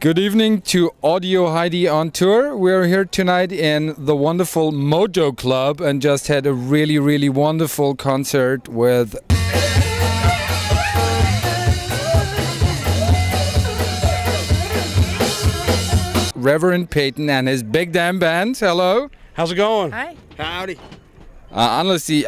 Good evening to Audioheidi on tour. We're here tonight in the wonderful Mojo Club and just had a really wonderful concert with Rev Peyton and his big damn band. Hello. How's it going? Hi. Howdy. Honestly,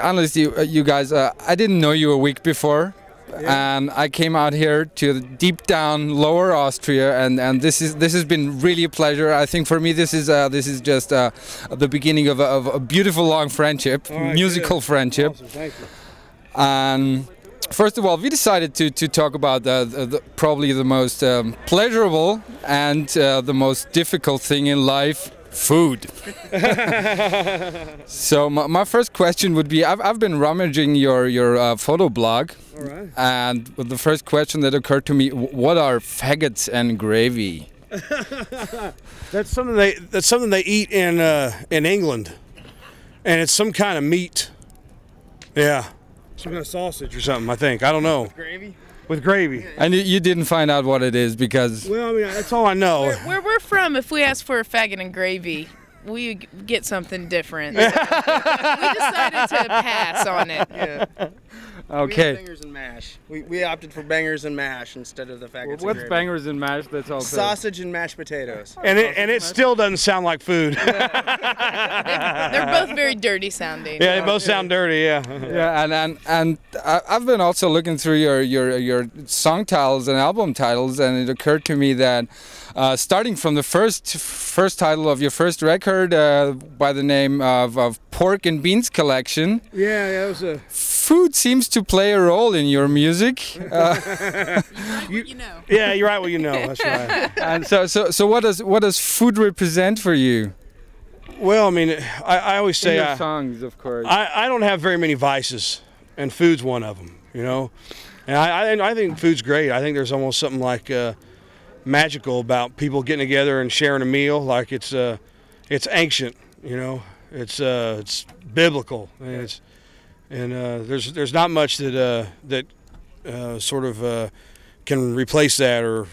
you guys, I didn't know you a week before. Yeah. And I came out here to deep down lower Austria, and this has been really a pleasure. I think for me this is just the beginning of a beautiful long friendship, right, musical friendship. Awesome. Thank you. And first of all, we decided to talk about probably the most pleasurable and the most difficult thing in life. Food. So my first question would be, I've been rummaging your photo blog. All right. And the first question that occurred to me, what are faggots and gravy? That's something they eat in England, and it's some kind of meat. Yeah, some kind of sausage or something. I think, I don't know. With gravy. With gravy. And you didn't find out what it is because... Well, I mean, that's all I know. Where we're from, if we ask for a faggot and gravy, we get something different. So we decided to pass on it. Yeah. Okay. We had bangers and mash. We opted for bangers and mash instead of the faggots. What's and bangers and mash? That's all. Sausage and mashed potatoes. And it still doesn't sound like food. They're both very dirty sounding. Yeah, they both sound dirty. Yeah. Yeah, and I've been also looking through your song titles and album titles, and it occurred to me that starting from the first title of your first record by the name of Pork and Beans Collection. Yeah, it was a. Food seems to play a role in your music. You're right what you know. Yeah, you're right what you know. That's right. And so what does food represent for you? Well, I mean, I always say in your songs, of course. I don't have very many vices, and food's one of them. You know, and I think food's great. I think there's almost something like magical about people getting together and sharing a meal. Like it's ancient. You know, it's biblical, and there's not much that sort of can replace that or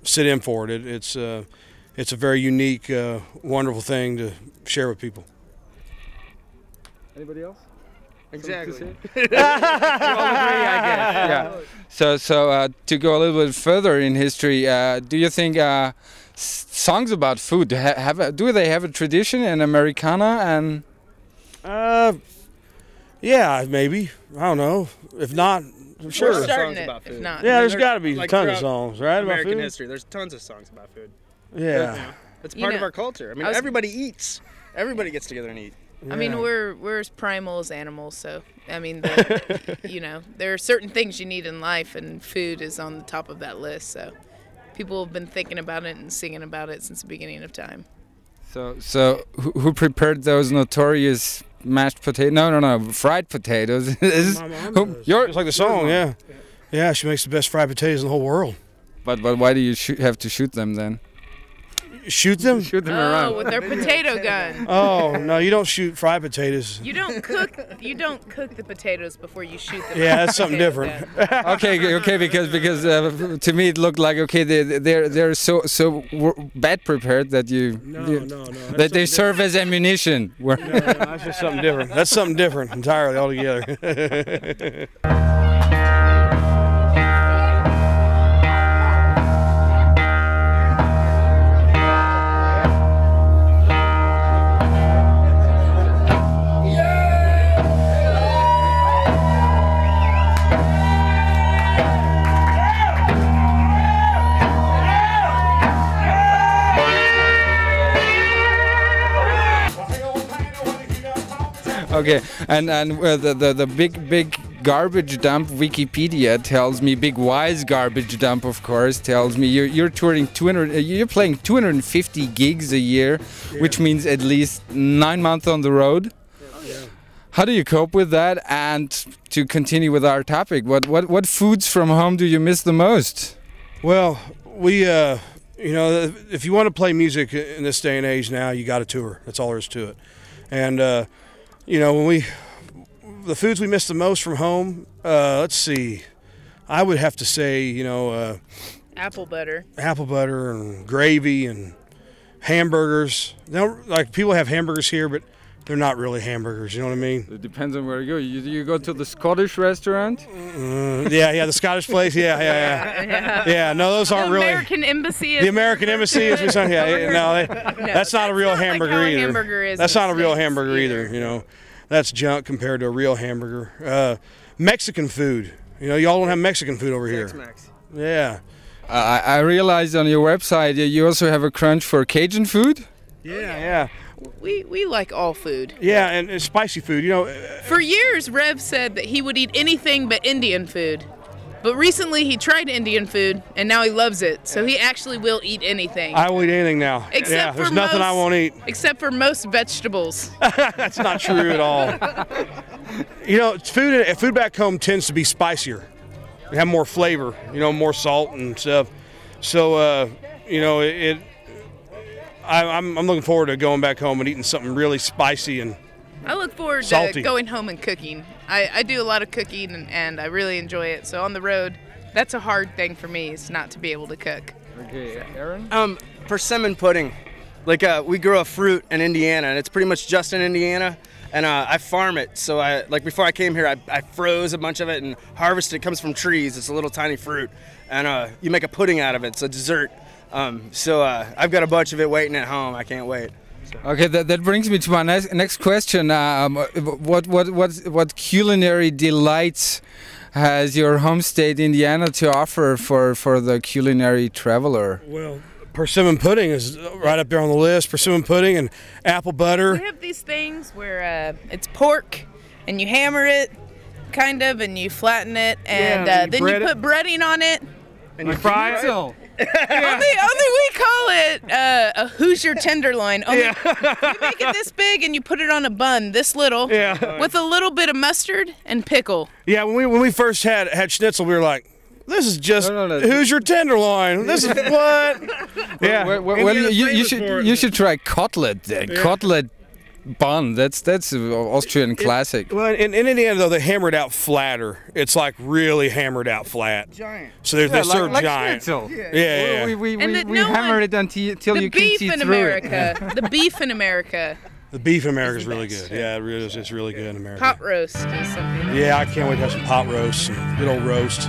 sit in for it. It's a very unique, wonderful thing to share with people. Anybody else? Exactly. You all agree, I guess. Yeah. So to go a little bit further in history, do you think songs about food do they have a tradition in Americana and? Yeah, maybe. I don't know. If not, sure. We're starting Songs it, about food. if not. Yeah, there's got to be Like tons of throughout songs, right? American about food? history. There's tons of songs about food. Yeah. It's part of know, our culture. I mean, I was- everybody eats. Everybody gets together and eat. I mean, Yeah. we're as primal as animals, so I mean, there are certain things you need in life, and food is on the top of that list. So people have been thinking about it and singing about it since the beginning of time. So who prepared those notorious mashed potatoes? No, fried potatoes. My mom does. Just like the song, yeah. Yeah, she makes the best fried potatoes in the whole world. But why do you have to shoot them then? Shoot them? Shoot them Oh, around. with their potato gun. Oh, no, you don't shoot fried potatoes. You don't cook the potatoes before you shoot them. Yeah, that's something different. Okay, because to me it looked like they're so bad prepared that No. that they serve as ammunition. No, that's just something different. That's something different entirely altogether. Okay, and the big garbage dump Wikipedia tells me, big wise garbage dump of course tells me you're touring you're playing 250 gigs a year, which means at least 9 months on the road. Yeah. How do you cope with that? And to continue with our topic, what foods from home do you miss the most? Well, we if you want to play music in this day and age now, you got to tour. That's all there is to it. And when the foods we miss the most from home, let's see, I would have to say, Apple butter. apple butter and gravy and hamburgers. Like people have hamburgers here, but they're not really hamburgers. You know what I mean? It depends on where you go. You go to the Scottish restaurant? Yeah, the Scottish place. Yeah. No, those aren't really. American Embassy. The American Embassy is that's not a real hamburger like how a either. hamburger is That's in not a the real States hamburger either. You know, that's junk compared to a real hamburger. Mexican food. You know, y'all don't have Mexican food over here. Tex-Mex. Yeah. I realized on your website you also have a crunch for Cajun food. Yeah. We like all food. Yeah, and spicy food. You know. For years, Rev said that he would eat anything but Indian food. But recently he tried Indian food, and now he loves it. So he actually will eat anything. I will eat anything now. Except there's for nothing I won't eat. Except for most vegetables. That's not true at all. You know, food back home tends to be spicier. They have more flavor, you know, more salt and stuff. So, you know, I'm looking forward to going back home and eating something really spicy and I look forward salty. to going home and cooking. I do a lot of cooking and I really enjoy it. So on the road, that's a hard thing for me, is not to be able to cook. Okay, Aaron? Persimmon pudding. Like we grow a fruit in Indiana, and it's pretty much just in Indiana. And I farm it, so before I came here, I froze a bunch of it and harvested it. It comes from trees. It's a little tiny fruit, and you make a pudding out of it. It's a dessert. So I've got a bunch of it waiting at home. I can't wait. Okay, that brings me to my next question. What culinary delights has your home state Indiana to offer for the culinary traveler? Well, persimmon pudding is right up there on the list. Persimmon pudding and apple butter. We have these things where it's pork, and you hammer it, kind of, and you flatten it, and then you put breading on it. And you fry it. Pretzel. Only we call it a Hoosier tenderloin. Only you make it this big and you put it on a bun this little, with a little bit of mustard and pickle. Yeah, when we first had schnitzel, we were like, this is just Hoosier tenderloin. This is what? Yeah. Well, you should try cutlet then. Yeah. Cutlet bun. That's an Austrian classic. Well, in Indiana though, they hammer it out flatter. It's like really hammered out flat. Giant. So they serve like giant. Schnitzel. Yeah. We hammer it until you can see through it. The beef in America. The beef in America is really good. Yeah, it really is. It's really good in America. Pot roast is something. Yeah, I can't wait to have some pot roast, some good old roast.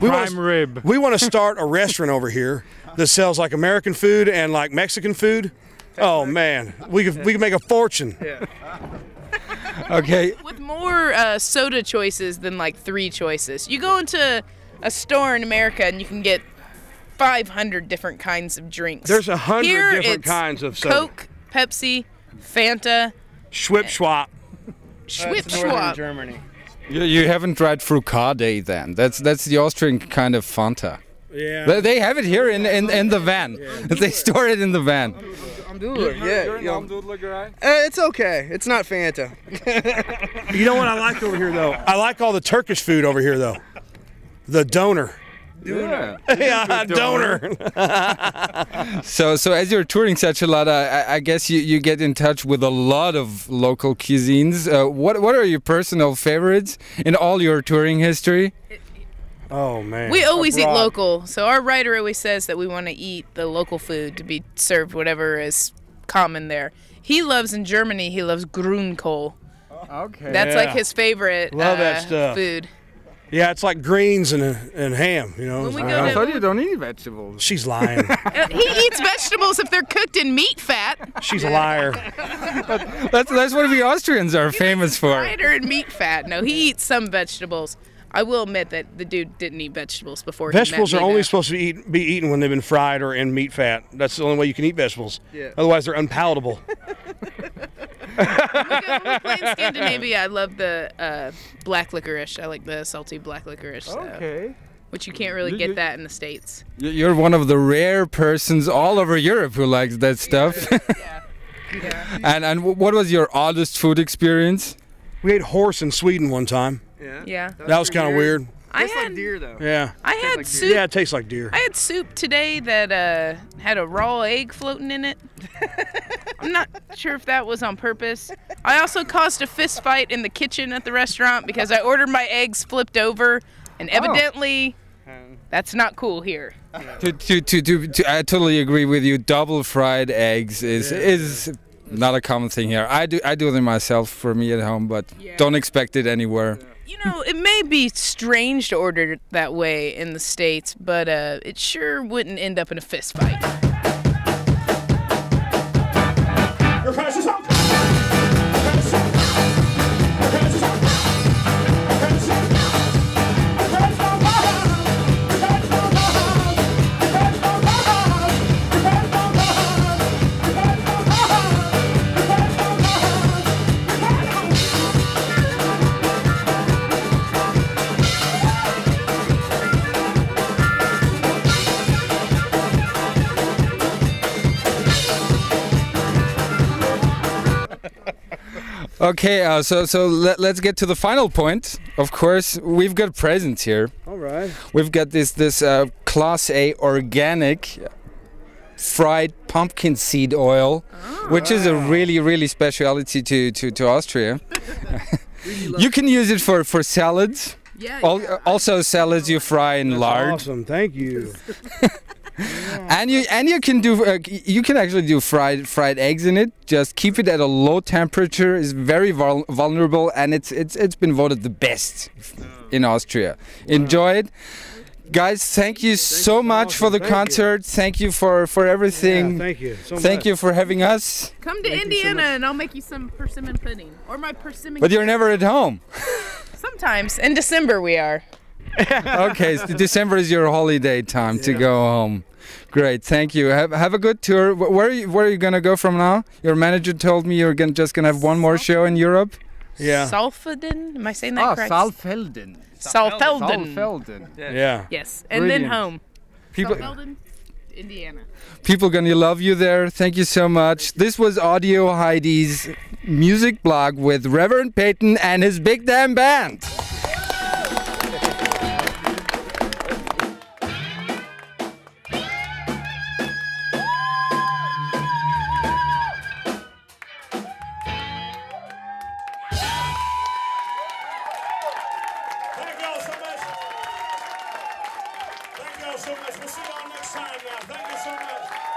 Prime rib. We want to start a restaurant over here that sells like American food and like Mexican food. Oh man, we could make a fortune. Yeah. Okay. With more soda choices than like 3 choices. You go into a store in America and you can get 500 different kinds of drinks. There's 100 Here, different it's kinds of soda. Coke, Pepsi, Fanta, Schwip Schwap. Schwip Northern Schwab. Germany. You haven't tried Frucade then. That's the Austrian kind of Fanta. Yeah. They have it here in the van. They store it in the van. Almdudler, yeah. You're an Almdudler guy? It's okay. It's not Fanta. You know what I like over here though? I like all the Turkish food over here though. The doner. Yeah. Yeah, doner. So as you're touring such a lot, I guess you get in touch with a lot of local cuisines. What are your personal favorites in all your touring history? Oh man. We always eat Abroad. local. So our writer always says that we want to eat the local food to be served whatever is common there. He loves in Germany, he loves Grünkohl. Okay. That's like his favorite Love that stuff. food. Yeah, it's like greens and ham, you know. When we I go thought to, you don't eat vegetables. She's lying. he eats vegetables if they're cooked in meat fat. She's a liar. That's what we Austrians are famous for. Fried or in meat fat. No, he eats some vegetables. I will admit that the dude didn't eat vegetables before Vegetables he are met me, only though. supposed to be eaten when they've been fried or in meat fat. That's the only way you can eat vegetables. Yeah. Otherwise, they're unpalatable. When we play in Scandinavia, I love the black licorice. I like the salty black licorice. So, which you can't really get that in the States. You're one of the rare persons all over Europe who likes that stuff. Yeah. And what was your oddest food experience? We ate horse in Sweden one time. Yeah. That was kind of weird. I Tastes like had deer though. Yeah. I had like soup. Yeah, it tastes like deer. I had soup today that had a raw egg floating in it. I'm not sure if that was on purpose. I also caused a fist fight in the kitchen at the restaurant because I ordered my eggs flipped over, and evidently that's not cool here. I totally agree with you. Double fried eggs is not a common thing here. I do them myself for me at home, but don't expect it anywhere. You know, it may be strange to order it that way in the States, but it sure wouldn't end up in a fist fight. Okay, so let's get to the final point. Of course, we've got presents here. All right. We've got this Class A organic fried pumpkin seed oil, which is a really specialty to Austria. You can use it for salads. Yeah. Also salads you fry in lard. Awesome. Thank you. And you can do you can actually do fried eggs in it. Just keep it at a low temperature. It's very vulnerable, and it's been voted the best in Austria. Enjoy it, guys. Thank you so much for the concert. Thank you for everything. Yeah, thank you so much. Thank you for having us. Come to Indiana and I'll make you some persimmon pudding or my persimmon. But you're never at home. Sometimes in December we are. Okay, so December is your holiday time to go home. Great, thank you. Have a good tour. Where are you gonna go from now? Your manager told me you're just gonna have one more show in Europe. Yeah. Salfelden? Am I saying that correct? Saalfelden. Salfelden. Yeah. Yes, and then Brilliant. home. People, Salfelden, Indiana. people gonna love you there. Thank you so much. This was Audio Heidi's music blog with Rev Peyton and his big damn band. Thank y'all so much. Thank y'all so much. We'll see y'all next time, y'all. Thank you so much.